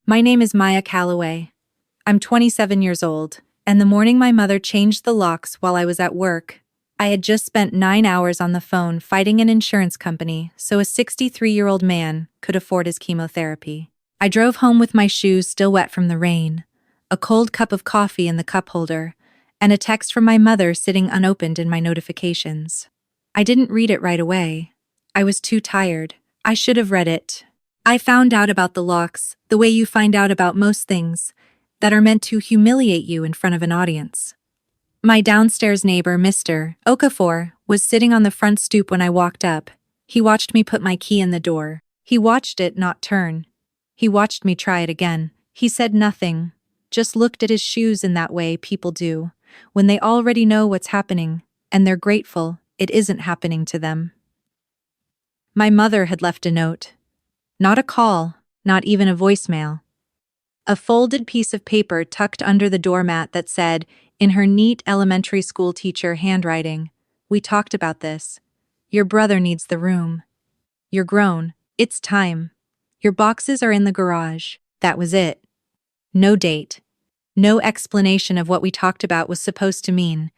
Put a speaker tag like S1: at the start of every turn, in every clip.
S1: My name is Maya Calloway. I'm 27 years old, and the morning my mother changed the locks while I was at work, I had just spent 9 hours on the phone fighting an insurance company so a 63-year-old man could afford his chemotherapy. I drove home with my shoes still wet from the rain, a cold cup of coffee in the cup holder, and a text from my mother sitting unopened in my notifications. I didn't read it right away. I was too tired. I should have read it. I found out about the locks the way you find out about most things that are meant to humiliate you in front of an audience. My downstairs neighbor, Mr. Okafor, was sitting on the front stoop when I walked up. He watched me put my key in the door. He watched it not turn. He watched me try it again. He said nothing, just looked at his shoes in that way people do, when they already know what's happening, and they're grateful it isn't happening to them. My mother had left a note. Not a call, not even a voicemail. A folded piece of paper tucked under the doormat that said, in her neat elementary school teacher handwriting, "We talked about this. Your brother needs the room. You're grown. It's time. Your boxes are in the garage." That was it. No date. No explanation of what we talked about was supposed to mean,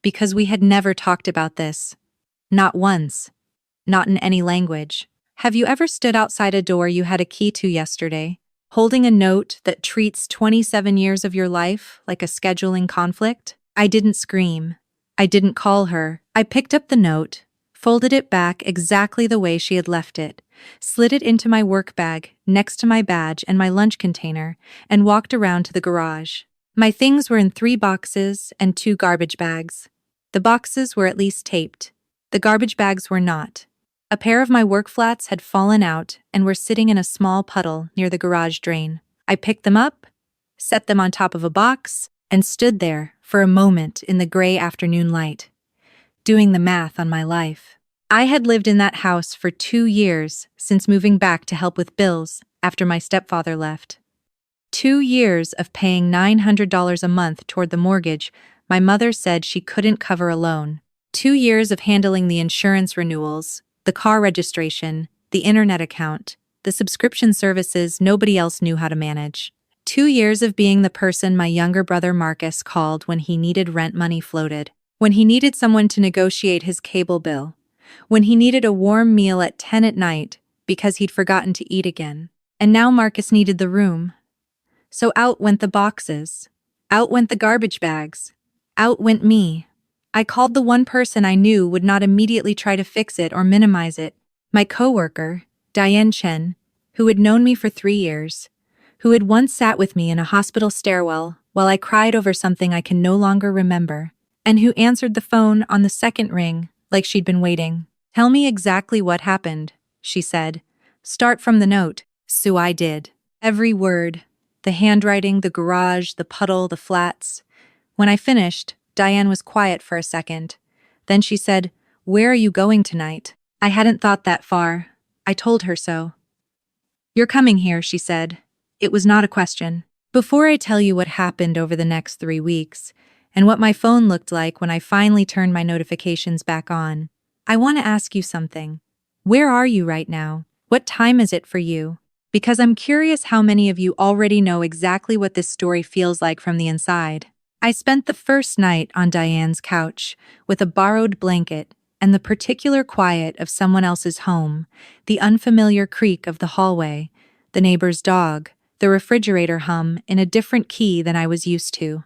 S1: because we had never talked about this. Not once. Not in any language. Have you ever stood outside a door you had a key to yesterday, holding a note that treats 27 years of your life like a scheduling conflict? I didn't scream. I didn't call her. I picked up the note, folded it back exactly the way she had left it, slid it into my work bag next to my badge and my lunch container, and walked around to the garage. My things were in 3 boxes and 2 garbage bags. The boxes were at least taped. The garbage bags were not. A pair of my work flats had fallen out and were sitting in a small puddle near the garage drain. I picked them up, set them on top of a box, and stood there for a moment in the gray afternoon light, doing the math on my life. I had lived in that house for 2 years since moving back to help with bills after my stepfather left. 2 years of paying $900 a month toward the mortgage my mother said she couldn't cover alone. 2 years of handling the insurance renewals, the car registration, the internet account, the subscription services nobody else knew how to manage. 2 years of being the person my younger brother Marcus called when he needed rent money floated, when he needed someone to negotiate his cable bill, when he needed a warm meal at 10 at night because he'd forgotten to eat again. And now Marcus needed the room. So out went the boxes. Out went the garbage bags. Out went me. I called the one person I knew would not immediately try to fix it or minimize it, my coworker, Diane Chen, who had known me for 3 years, who had once sat with me in a hospital stairwell while I cried over something I can no longer remember, and who answered the phone on the second ring like she'd been waiting. "Tell me exactly what happened," she said. "Start from the note." So I did. Every word. The handwriting, the garage, the puddle, the flats. When I finished, Diane was quiet for a second. Then she said, "Where are you going tonight?" I hadn't thought that far. I told her so. "You're coming here," she said. It was not a question. Before I tell you what happened over the next 3 weeks, and what my phone looked like when I finally turned my notifications back on, I want to ask you something. Where are you right now? What time is it for you? Because I'm curious how many of you already know exactly what this story feels like from the inside. I spent the first night on Diane's couch with a borrowed blanket and the particular quiet of someone else's home, the unfamiliar creak of the hallway, the neighbor's dog, the refrigerator hum in a different key than I was used to.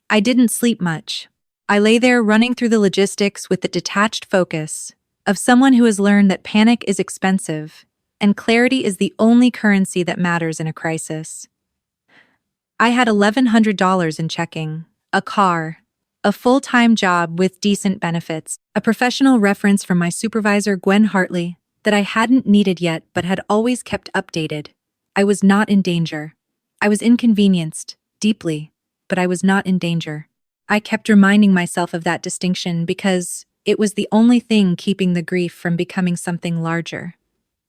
S1: I didn't sleep much. I lay there running through the logistics with the detached focus of someone who has learned that panic is expensive and clarity is the only currency that matters in a crisis. I had $1,100 in checking, a car, a full-time job with decent benefits, a professional reference from my supervisor Gwen Hartley that I hadn't needed yet but had always kept updated. I was not in danger. I was inconvenienced, deeply, but I was not in danger. I kept reminding myself of that distinction because it was the only thing keeping the grief from becoming something larger.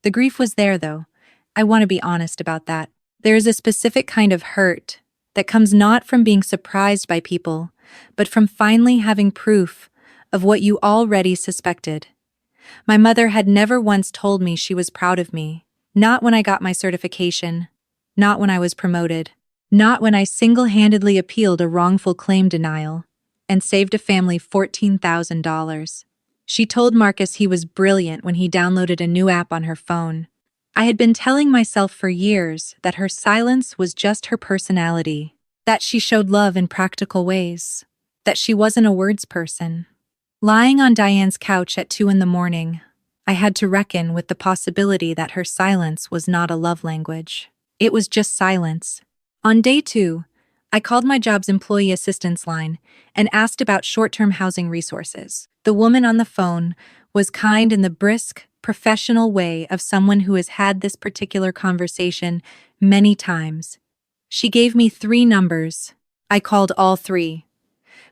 S1: The grief was there, though. I want to be honest about that. There is a specific kind of hurt that comes not from being surprised by people, but from finally having proof of what you already suspected. My mother had never once told me she was proud of me, not when I got my certification, Not when I was promoted. Not when I single-handedly appealed a wrongful claim denial and saved a family $14,000. She told Marcus he was brilliant when he downloaded a new app on her phone. I had been telling myself for years that her silence was just her personality, that she showed love in practical ways, that she wasn't a words person. Lying on Diane's couch at 2 in the morning, I had to reckon with the possibility that her silence was not a love language. It was just silence. On day 2, I called my job's employee assistance line and asked about short-term housing resources. The woman on the phone was kind in the brisk, professional way of someone who has had this particular conversation many times. She gave me 3 numbers. I called all 3.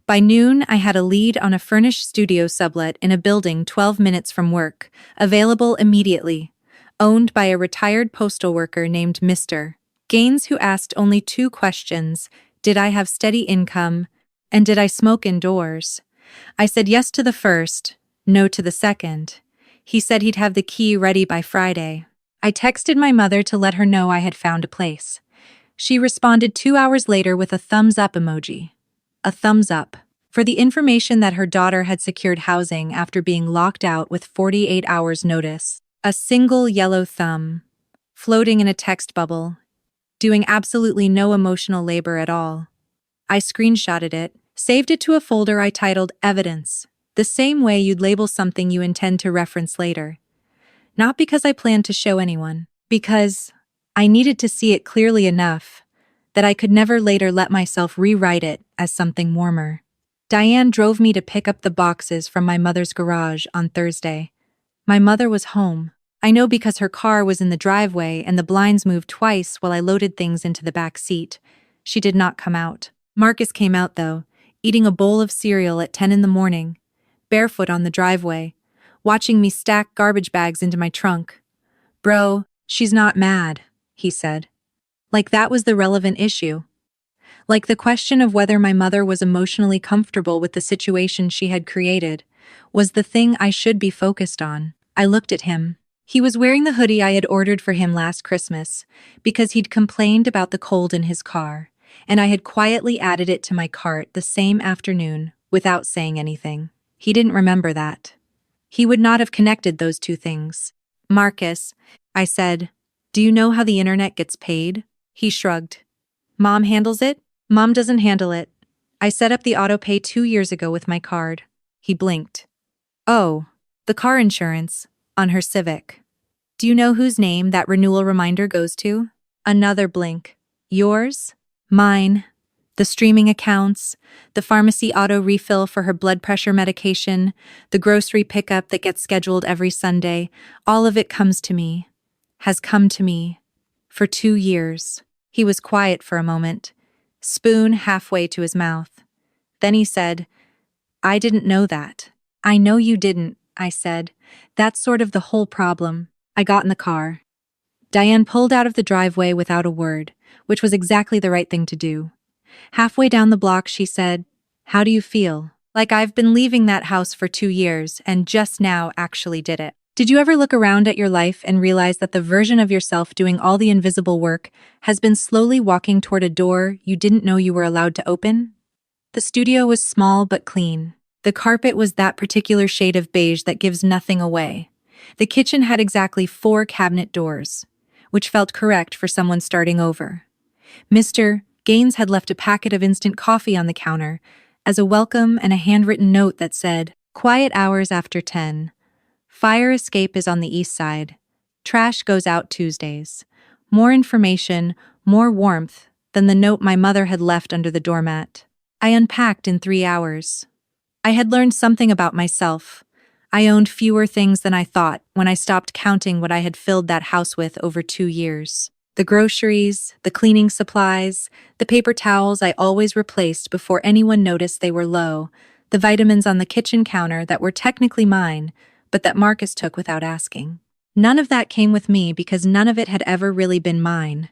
S1: By noon, I had a lead on a furnished studio sublet in a building 12 minutes from work, available immediately, owned by a retired postal worker named Mr. Gaines, who asked only 2 questions: did I have steady income, and did I smoke indoors? I said yes to the first, no to the second. He said he'd have the key ready by Friday. I texted my mother to let her know I had found a place. She responded 2 hours later with a thumbs up emoji. A thumbs up for the information that her daughter had secured housing after being locked out with 48 hours notice. A single yellow thumb, floating in a text bubble, doing absolutely no emotional labor at all. I screenshotted it, saved it to a folder I titled Evidence, the same way you'd label something you intend to reference later. Not because I planned to show anyone, because I needed to see it clearly enough that I could never later let myself rewrite it as something warmer. Diane drove me to pick up the boxes from my mother's garage on Thursday. My mother was home. I know because her car was in the driveway and the blinds moved twice while I loaded things into the back seat. She did not come out. Marcus came out, though, eating a bowl of cereal at 10 in the morning, barefoot on the driveway, watching me stack garbage bags into my trunk. "Bro, she's not mad," he said. Like that was the relevant issue. Like the question of whether my mother was emotionally comfortable with the situation she had created was the thing I should be focused on. I looked at him. He was wearing the hoodie I had ordered for him last Christmas because he'd complained about the cold in his car, and I had quietly added it to my cart the same afternoon without saying anything. He didn't remember that. He would not have connected those 2 things. "Marcus," I said, "do you know how the internet gets paid?" He shrugged. "Mom handles it?" "Mom doesn't handle it. I set up the autopay 2 years ago with my card." He blinked. "Oh, the car insurance, on her Civic. Do you know whose name that renewal reminder goes to?" Another blink. "Yours?" "Mine. The streaming accounts, the pharmacy auto refill for her blood pressure medication, the grocery pickup that gets scheduled every Sunday, all of it comes to me, has come to me, for 2 years. He was quiet for a moment, spoon halfway to his mouth. Then he said, "I didn't know that." "I know you didn't," I said. "That's sort of the whole problem." I got in the car. Diane pulled out of the driveway without a word, which was exactly the right thing to do. Halfway down the block, she said, "How do you feel?" "Like I've been leaving that house for 2 years and just now actually did it." Did you ever look around at your life and realize that the version of yourself doing all the invisible work has been slowly walking toward a door you didn't know you were allowed to open? The studio was small but clean. The carpet was that particular shade of beige that gives nothing away. The kitchen had exactly 4 cabinet doors, which felt correct for someone starting over. Mr. Gaines had left a packet of instant coffee on the counter as a welcome and a handwritten note that said, "Quiet hours after 10. Fire escape is on the east side. Trash goes out Tuesdays." More information, more warmth than the note my mother had left under the doormat. I unpacked in 3 hours. I had learned something about myself. I owned fewer things than I thought when I stopped counting what I had filled that house with over 2 years. The groceries, the cleaning supplies, the paper towels I always replaced before anyone noticed they were low, the vitamins on the kitchen counter that were technically mine, but that Marcus took without asking. None of that came with me because none of it had ever really been mine.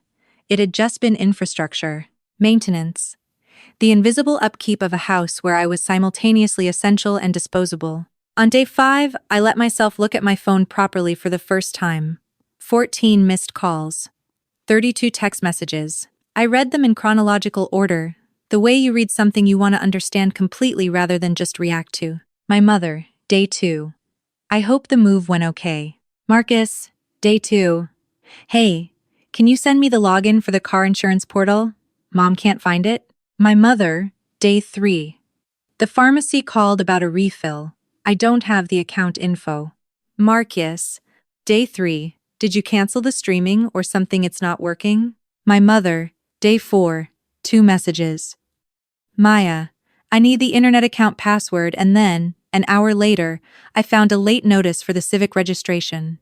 S1: It had just been infrastructure, maintenance, the invisible upkeep of a house where I was simultaneously essential and disposable. On day 5, I let myself look at my phone properly for the first time. 14 missed calls. 32 text messages. I read them in chronological order, the way you read something you want to understand completely rather than just react to. My mother, day 2. I hope the move went okay. Marcus, day 2. Hey, can you send me the login for the car insurance portal? Mom can't find it. My mother, day 3. The pharmacy called about a refill. I don't have the account info. Marcus, day 3. Did you cancel the streaming or something it's not working? My mother, day 4. 2 messages. Maya, I need the internet account password and then, an hour later, I found a late notice for the civic registration.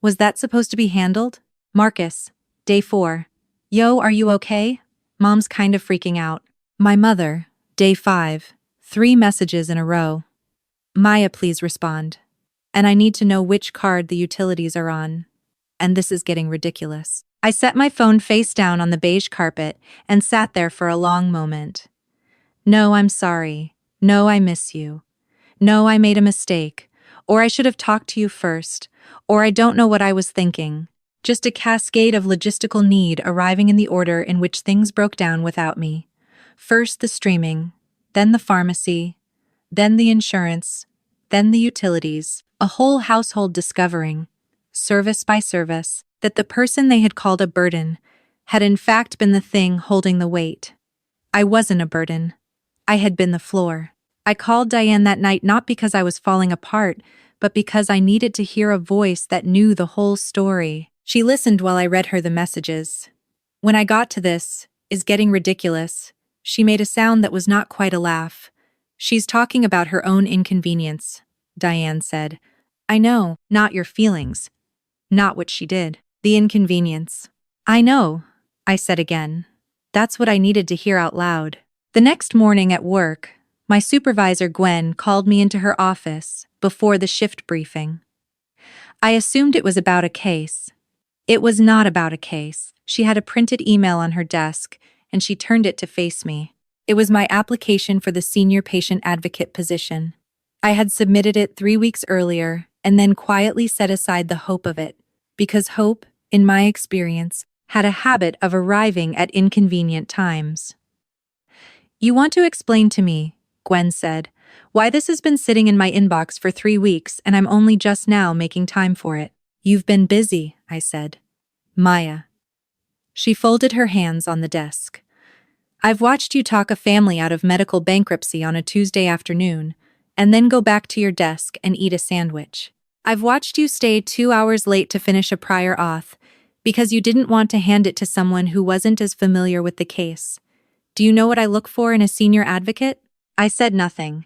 S1: Was that supposed to be handled? Marcus, day 4. Yo, are you okay? Mom's kind of freaking out. My mother, day 5. 3 messages in a row. Maya, please respond. And I need to know which card the utilities are on. And this is getting ridiculous. I set my phone face down on the beige carpet and sat there for a long moment. No, I'm sorry. No, I miss you. No, I made a mistake. Or I should have talked to you first. Or I don't know what I was thinking. Just a cascade of logistical need arriving in the order in which things broke down without me. First the streaming, then the pharmacy, then the insurance, then the utilities, a whole household discovering, service by service, that the person they had called a burden had in fact been the thing holding the weight. I wasn't a burden. I had been the floor. I called Diane that night not because I was falling apart, but because I needed to hear a voice that knew the whole story. She listened while I read her the messages. When I got to this, is getting ridiculous, she made a sound that was not quite a laugh. She's talking about her own inconvenience, Diane said. I know, not your feelings. Not what she did. The inconvenience. I know, I said again. That's what I needed to hear out loud. The next morning at work, my supervisor Gwen called me into her office before the shift briefing. I assumed it was about a case. It was not about a case. She had a printed email on her desk, and she turned it to face me. It was my application for the senior patient advocate position. I had submitted it 3 weeks earlier and then quietly set aside the hope of it, because hope, in my experience, had a habit of arriving at inconvenient times. You want to explain to me, Gwen said, why this has been sitting in my inbox for 3 weeks and I'm only just now making time for it. You've been busy, I said. Maya. She folded her hands on the desk. I've watched you talk a family out of medical bankruptcy on a Tuesday afternoon, and then go back to your desk and eat a sandwich. I've watched you stay 2 hours late to finish a prior auth, because you didn't want to hand it to someone who wasn't as familiar with the case. Do you know what I look for in a senior advocate? I said nothing.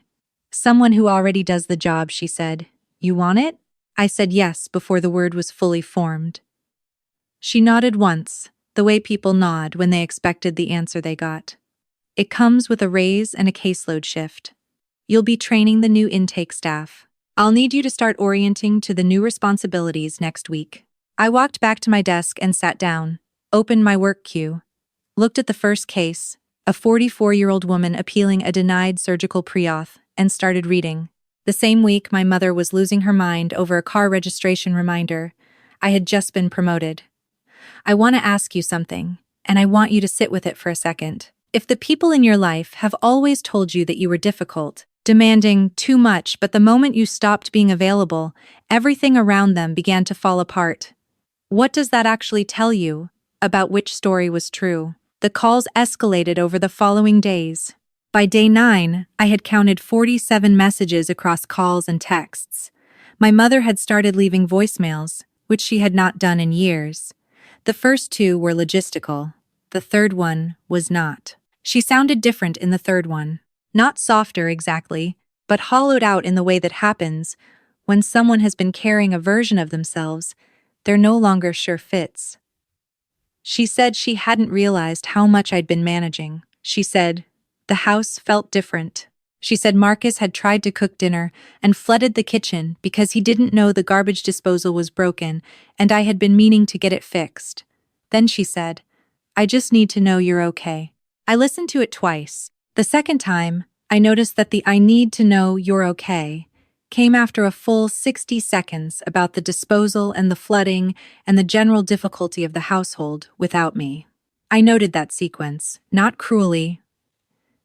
S1: Someone who already does the job, she said. You want it? I said yes before the word was fully formed. She nodded once, the way people nod when they expected the answer they got. It comes with a raise and a caseload shift. You'll be training the new intake staff. I'll need you to start orienting to the new responsibilities next week. I walked back to my desk and sat down, opened my work queue, looked at the first case, a 44-year-old woman appealing a denied surgical pre-auth, and started reading. The same week, my mother was losing her mind over a car registration reminder. I had just been promoted. I want to ask you something, and I want you to sit with it for a second. If the people in your life have always told you that you were difficult, demanding too much, but the moment you stopped being available, everything around them began to fall apart, what does that actually tell you about which story was true? The calls escalated over the following days. By day 9, I had counted 47 messages across calls and texts. My mother had started leaving voicemails, which she had not done in years. The first 2 were logistical. The third one was not. She sounded different in the third one. Not softer exactly, but hollowed out in the way that happens when someone has been carrying a version of themselves they're no longer sure fits. She said she hadn't realized how much I'd been managing. She said, the house felt different. She said Marcus had tried to cook dinner and flooded the kitchen because he didn't know the garbage disposal was broken and I had been meaning to get it fixed. Then she said, I just need to know you're okay. I listened to it twice. The second time, I noticed that the I need to know you're okay came after a full 60 seconds about the disposal and the flooding and the general difficulty of the household without me. I noted that sequence, not cruelly,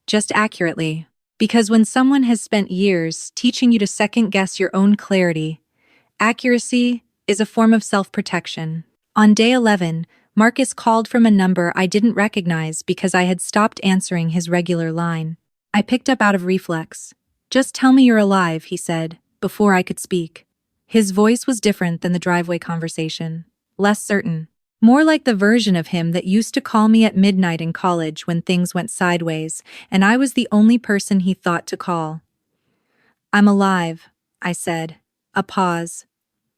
S1: just accurately, because when someone has spent years teaching you to second-guess your own clarity, accuracy is a form of self-protection. On day 11, Marcus called from a number I didn't recognize because I had stopped answering his regular line. I picked up out of reflex. "Just tell me you're alive," he said, before I could speak. His voice was different than the driveway conversation, less certain. More like the version of him that used to call me at midnight in college when things went sideways, and I was the only person he thought to call. "I'm alive," I said. A pause.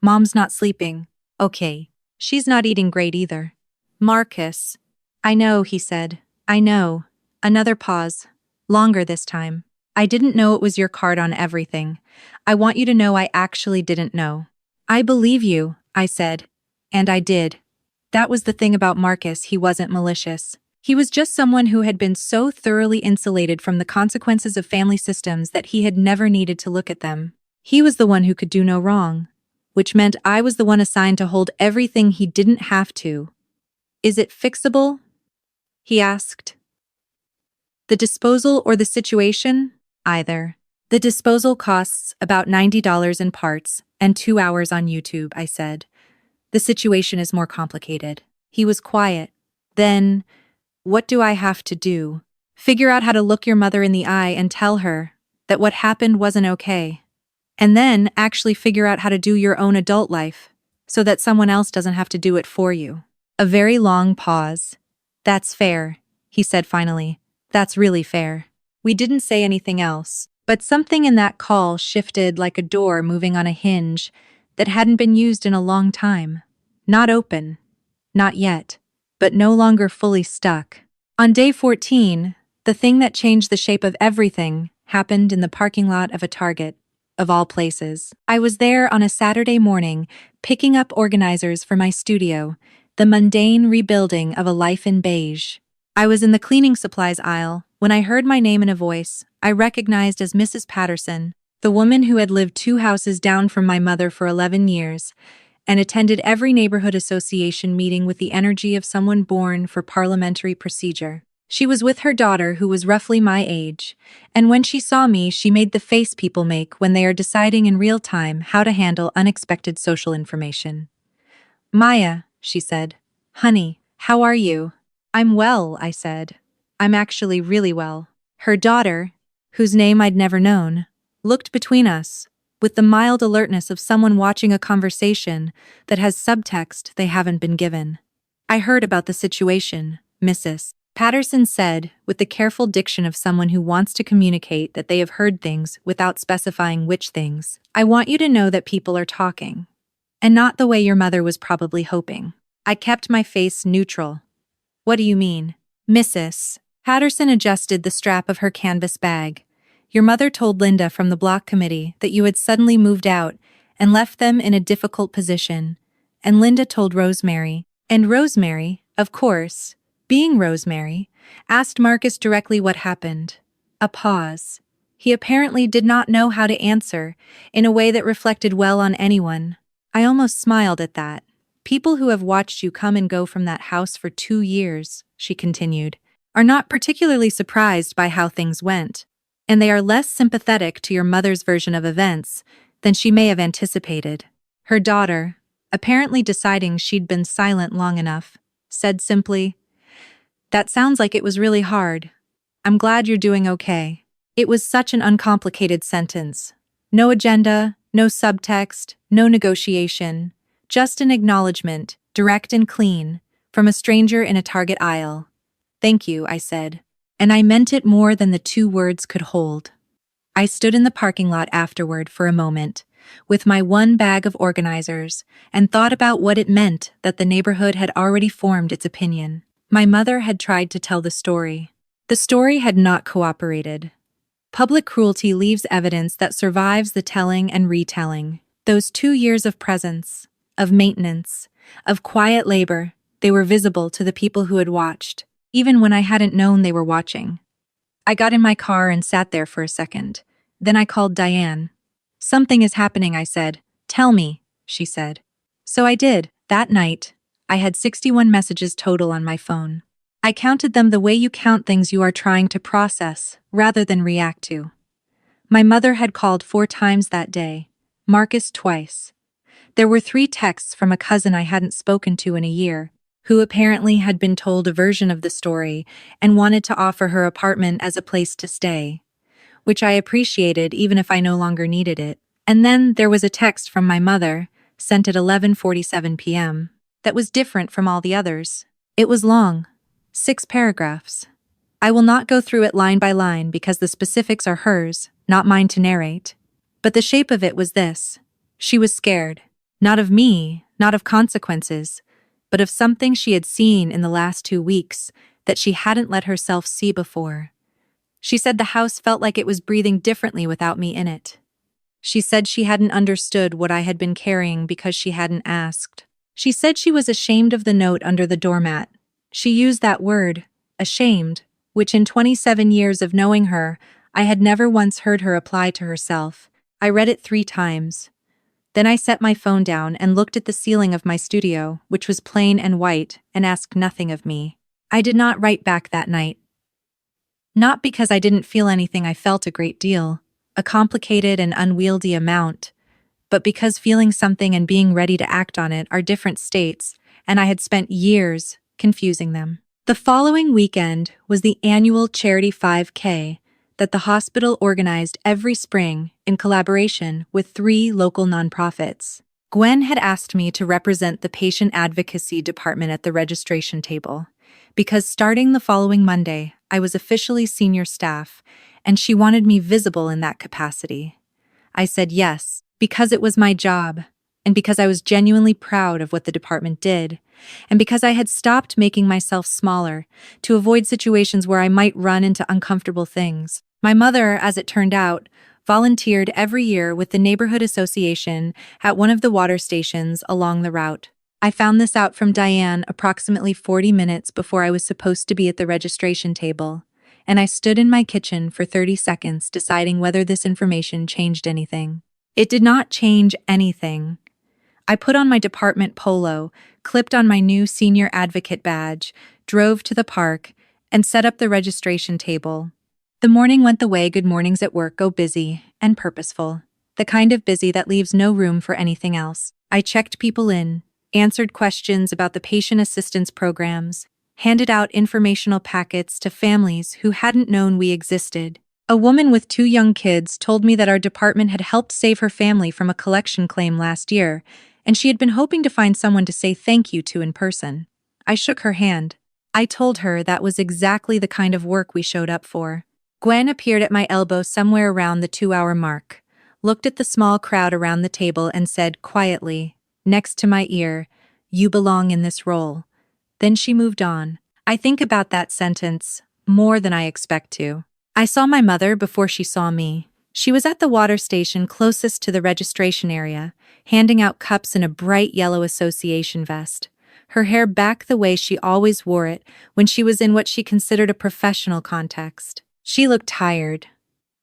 S1: "Mom's not sleeping." "Okay. She's not eating great either." "Marcus." "I know," he said. "I know." Another pause. Longer this time. "I didn't know it was your card on everything. I want you to know I actually didn't know." "I believe you," I said. And I did. That was the thing about Marcus, he wasn't malicious. He was just someone who had been so thoroughly insulated from the consequences of family systems that he had never needed to look at them. He was the one who could do no wrong, which meant I was the one assigned to hold everything he didn't have to. "Is it fixable?" he asked. "The disposal or the situation?" "Either." "The disposal costs about $90 in parts and 2 hours on YouTube," I said. "The situation is more complicated." He was quiet. "Then, what do I have to do?" "Figure out how to look your mother in the eye and tell her that what happened wasn't okay. And then actually figure out how to do your own adult life so that someone else doesn't have to do it for you." A very long pause. "That's fair," he said finally. "That's really fair." We didn't say anything else, but something in that call shifted like a door moving on a hinge that hadn't been used in a long time. Not open. Not yet. But no longer fully stuck. On day 14, the thing that changed the shape of everything happened in the parking lot of a Target, of all places. I was there on a Saturday morning, picking up organizers for my studio, the mundane rebuilding of a life in beige. I was in the cleaning supplies aisle when I heard my name in a voice I recognized as Mrs. Patterson, the woman who had lived 2 houses down from my mother for 11 years and attended every neighborhood association meeting with the energy of someone born for parliamentary procedure. She was with her daughter, who was roughly my age, and when she saw me, she made the face people make when they are deciding in real time how to handle unexpected social information. "Maya," she said. "Honey, how are you?" "I'm well," I said. "I'm actually really well." Her daughter, whose name I'd never known, looked between us, with the mild alertness of someone watching a conversation that has subtext they haven't been given. "I heard about the situation, Mrs. Patterson said, with the careful diction of someone who wants to communicate that they have heard things without specifying which things. "I want you to know that people are talking. And not the way your mother was probably hoping." I kept my face neutral. "What do you mean?" "Mrs. Patterson adjusted the strap of her canvas bag. "Your mother told Linda from the block committee that you had suddenly moved out and left them in a difficult position. And Linda told Rosemary. And Rosemary, of course, being Rosemary, asked Marcus directly what happened." A pause. He apparently did not know how to answer in a way that reflected well on anyone. I almost smiled at that. "People who have watched you come and go from that house for 2 years," she continued, "are not particularly surprised by how things went. And they are less sympathetic to your mother's version of events than she may have anticipated." Her daughter, apparently deciding she'd been silent long enough, said simply, "That sounds like it was really hard. I'm glad you're doing okay." It was such an uncomplicated sentence. No agenda, no subtext, no negotiation, just an acknowledgement, direct and clean, from a stranger in a Target aisle. "Thank you," I said. And I meant it more than the 2 words could hold. I stood in the parking lot afterward for a moment, with my one bag of organizers, and thought about what it meant that the neighborhood had already formed its opinion. My mother had tried to tell the story. The story had not cooperated. Public cruelty leaves evidence that survives the telling and retelling. Those 2 years of presence, of maintenance, of quiet labor, they were visible to the people who had watched, even when I hadn't known they were watching. I got in my car and sat there for a second. Then I called Diane. Something is happening, I said. Tell me, she said. So I did. That night, I had 61 messages total on my phone. I counted them the way you count things you are trying to process, rather than react to. My mother had called 4 times that day, Marcus twice. There were 3 texts from a cousin I hadn't spoken to in a year, who apparently had been told a version of the story and wanted to offer her apartment as a place to stay, which I appreciated even if I no longer needed it. And then there was a text from my mother, sent at 11:47 p.m., that was different from all the others. It was long, 6 paragraphs. I will not go through it line by line because the specifics are hers, not mine to narrate. But the shape of it was this. She was scared. Not of me, not of consequences, but of something she had seen in the last 2 weeks that she hadn't let herself see before. She said the house felt like it was breathing differently without me in it. She said she hadn't understood what I had been carrying because she hadn't asked. She said she was ashamed of the note under the doormat. She used that word, ashamed, which in 27 years of knowing her, I had never once heard her apply to herself. I read it 3 times. Then I set my phone down and looked at the ceiling of my studio, which was plain and white, and asked nothing of me. I did not write back that night. Not because I didn't feel anything. I felt a great deal, a complicated and unwieldy amount, but because feeling something and being ready to act on it are different states, and I had spent years confusing them. The following weekend was the annual Charity 5K that the hospital organized every spring in collaboration with 3 local nonprofits. Gwen had asked me to represent the patient advocacy department at the registration table, because starting the following Monday, I was officially senior staff, and she wanted me visible in that capacity. I said yes, because it was my job, and because I was genuinely proud of what the department did, and because I had stopped making myself smaller to avoid situations where I might run into uncomfortable things. My mother, as it turned out, volunteered every year with the neighborhood association at one of the water stations along the route. I found this out from Diane approximately 40 minutes before I was supposed to be at the registration table, and I stood in my kitchen for 30 seconds deciding whether this information changed anything. It did not change anything. I put on my department polo, clipped on my new senior advocate badge, drove to the park, and set up the registration table. The morning went the way good mornings at work go, busy and purposeful, the kind of busy that leaves no room for anything else. I checked people in, answered questions about the patient assistance programs, handed out informational packets to families who hadn't known we existed. A woman with 2 young kids told me that our department had helped save her family from a collection claim last year, and she had been hoping to find someone to say thank you to in person. I shook her hand. I told her that was exactly the kind of work we showed up for. Gwen appeared at my elbow somewhere around the 2-hour mark, looked at the small crowd around the table and said quietly, next to my ear, "You belong in this role." Then she moved on. I think about that sentence more than I expect to. I saw my mother before she saw me. She was at the water station closest to the registration area, handing out cups in a bright yellow association vest, her hair back the way she always wore it when she was in what she considered a professional context. She looked tired.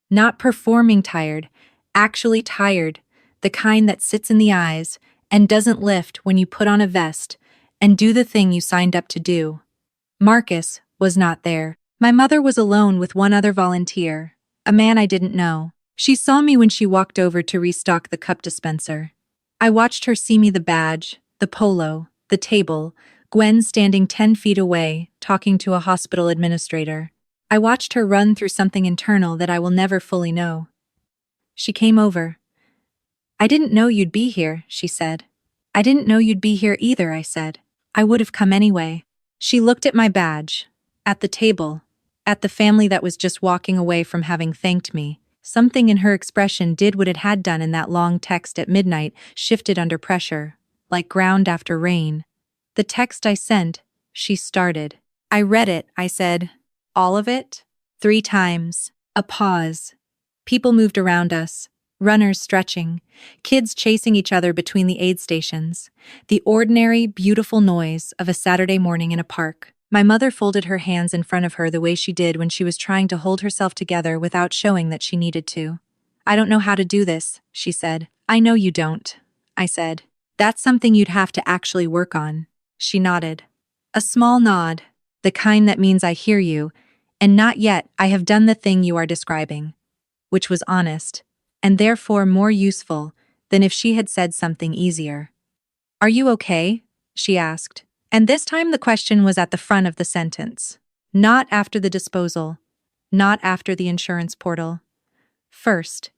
S1: Not performing tired, actually tired, the kind that sits in the eyes and doesn't lift when you put on a vest and do the thing you signed up to do. Marcus was not there. My mother was alone with one other volunteer, a man I didn't know. She saw me when she walked over to restock the cup dispenser. I watched her see me the badge, the polo, the table, Gwen standing 10 feet away, talking to a hospital administrator. I watched her run through something internal that I will never fully know. She came over. "I didn't know you'd be here," she said. "I didn't know you'd be here either," I said. "I would have come anyway." She looked at my badge, at the table, at the family that was just walking away from having thanked me. Something in her expression did what it had done in that long text at midnight, shifted under pressure, like ground after rain. The text I sent, she started. I read it, I said, "All of it?" 3 times. A pause. People moved around us. Runners stretching, kids chasing each other between the aid stations. The ordinary, beautiful noise of a Saturday morning in a park. My mother folded her hands in front of her the way she did when she was trying to hold herself together without showing that she needed to. I don't know how to do this, she said. I know you don't, I said. That's something you'd have to actually work on. She nodded. A small nod, the kind that means I hear you, and not yet I have done the thing you are describing, which was honest, and therefore more useful than if she had said something easier. Are you okay? She asked. And this time the question was at the front of the sentence. Not after the disposal. Not after the insurance portal. First.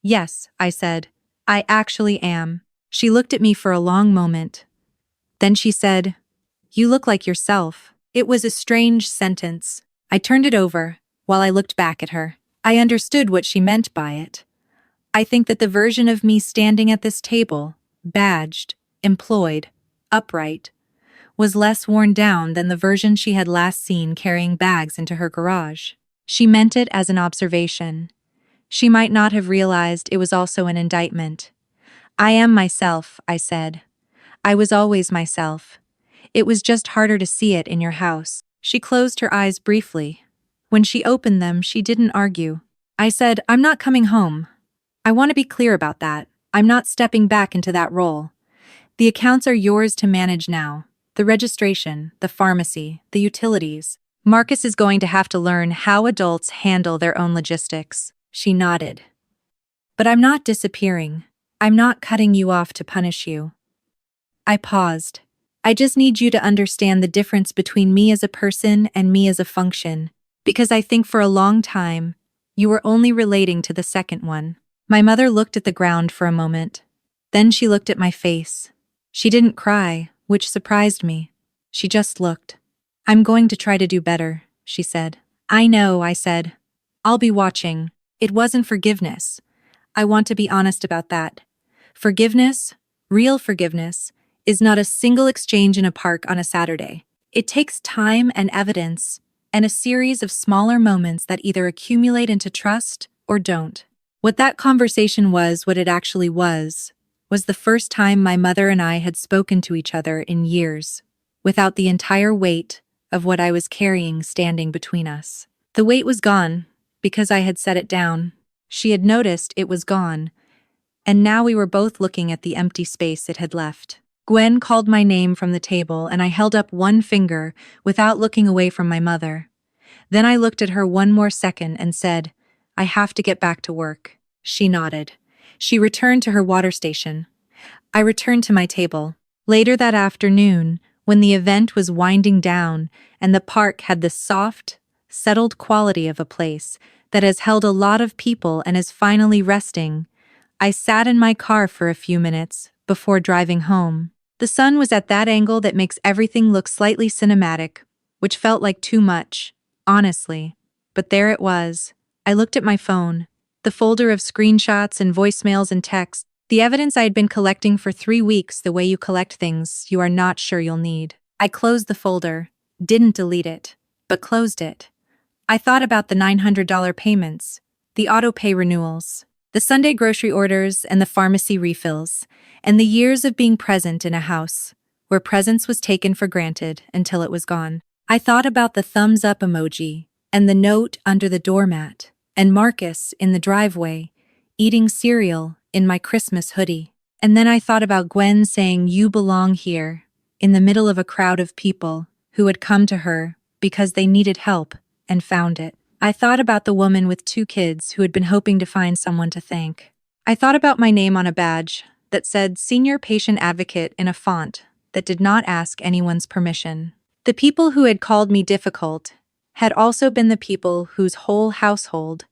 S1: Yes, I said. I actually am. She looked at me for a long moment. Then she said, You look like yourself. It was a strange sentence. I turned it over while I looked back at her. I understood what she meant by it. I think that the version of me standing at this table, badged, employed, upright, was less worn down than the version she had last seen carrying bags into her garage. She meant it as an observation. She might not have realized it was also an indictment. I am myself, I said. I was always myself. It was just harder to see it in your house. She closed her eyes briefly. When she opened them, she didn't argue. I said, I'm not coming home. I want to be clear about that. I'm not stepping back into that role. The accounts are yours to manage now. The registration, the pharmacy, the utilities. Marcus is going to have to learn how adults handle their own logistics. She nodded. But I'm not disappearing. I'm not cutting you off to punish you. I paused. I just need you to understand the difference between me as a person and me as a function, because I think for a long time, you were only relating to the second one. My mother looked at the ground for a moment. Then she looked at my face. She didn't cry, which surprised me. She just looked. I'm going to try to do better, she said. I know, I said. I'll be watching. It wasn't forgiveness. I want to be honest about that. Forgiveness, real forgiveness, is not a single exchange in a park on a Saturday. It takes time and evidence, and a series of smaller moments that either accumulate into trust or don't. What that conversation was, what it actually was the first time my mother and I had spoken to each other in years, without the entire weight of what I was carrying standing between us. The weight was gone, because I had set it down. She had noticed it was gone, and now we were both looking at the empty space it had left. Gwen called my name from the table, and I held up one finger without looking away from my mother. Then I looked at her one more second and said, I have to get back to work. She nodded. She returned to her water station. I returned to my table. Later that afternoon, when the event was winding down and the park had the soft, settled quality of a place that has held a lot of people and is finally resting, I sat in my car for a few minutes before driving home. The sun was at that angle that makes everything look slightly cinematic, which felt like too much, honestly. But there it was. I looked at my phone, the folder of screenshots and voicemails and texts, the evidence I had been collecting for 3 weeks the way you collect things you are not sure you'll need. I closed the folder, didn't delete it, but closed it. I thought about the $900 payments, the autopay renewals, the Sunday grocery orders and the pharmacy refills, and the years of being present in a house where presence was taken for granted until it was gone. I thought about the thumbs up emoji and the note under the doormat, and Marcus in the driveway, eating cereal in my Christmas hoodie. And then I thought about Gwen saying, "You belong here," in the middle of a crowd of people who had come to her because they needed help and found it. I thought about the woman with 2 kids who had been hoping to find someone to thank. I thought about my name on a badge that said Senior Patient Advocate in a font that did not ask anyone's permission. The people who had called me difficult had also been the people whose whole household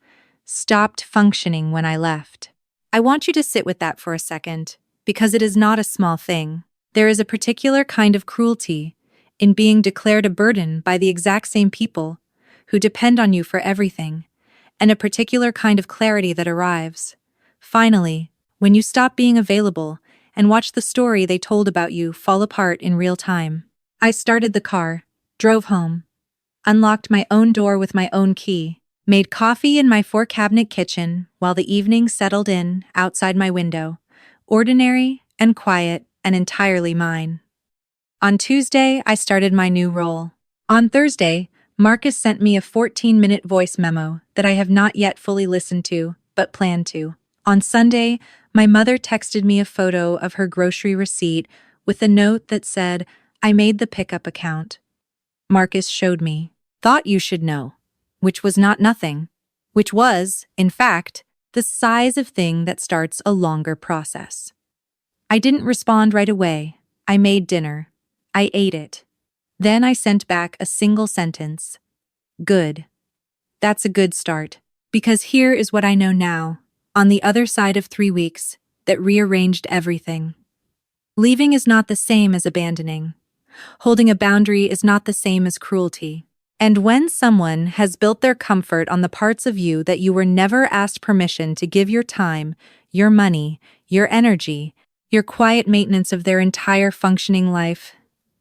S1: stopped functioning when I left. I want you to sit with that for a second, because it is not a small thing. There is a particular kind of cruelty in being declared a burden by the exact same people who depend on you for everything, and a particular kind of clarity that arrives, finally, when you stop being available and watch the story they told about you fall apart in real time. I started the car, drove home, unlocked my own door with my own key, made coffee in my 4-cabinet kitchen while the evening settled in outside my window, ordinary and quiet and entirely mine. On Tuesday, I started my new role. On Thursday, Marcus sent me a 14-minute voice memo that I have not yet fully listened to, but but planned to. On Sunday, my mother texted me a photo of her grocery receipt with a note that said, "I made the pickup account." Marcus showed me. "Thought you should know." Which was not nothing. Which was, in fact, the size of thing that starts a longer process. I didn't respond right away. I made dinner. I ate it. Then I sent back a single sentence. Good. That's a good start. Because here is what I know now, on the other side of 3 weeks, that rearranged everything. Leaving is not the same as abandoning. Holding a boundary is not the same as cruelty. And when someone has built their comfort on the parts of you that you were never asked permission to give your time, your money, your energy, your quiet maintenance of their entire functioning life,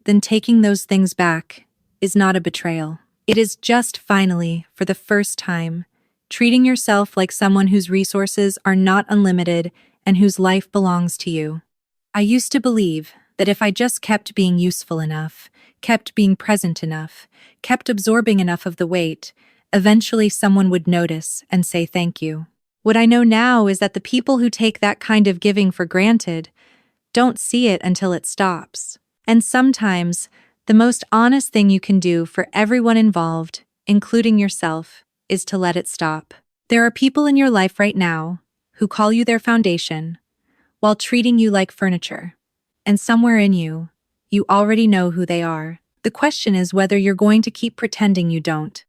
S1: then taking those things back is not a betrayal. It is just finally, for the first time, treating yourself like someone whose resources are not unlimited and whose life belongs to you. I used to believe that if I just kept being useful enough, kept being present enough, kept absorbing enough of the weight, eventually someone would notice and say thank you. What I know now is that the people who take that kind of giving for granted don't see it until it stops. And sometimes, the most honest thing you can do for everyone involved, including yourself, is to let it stop. There are people in your life right now who call you their foundation while treating you like furniture. And somewhere in you, you already know who they are. The question is whether you're going to keep pretending you don't.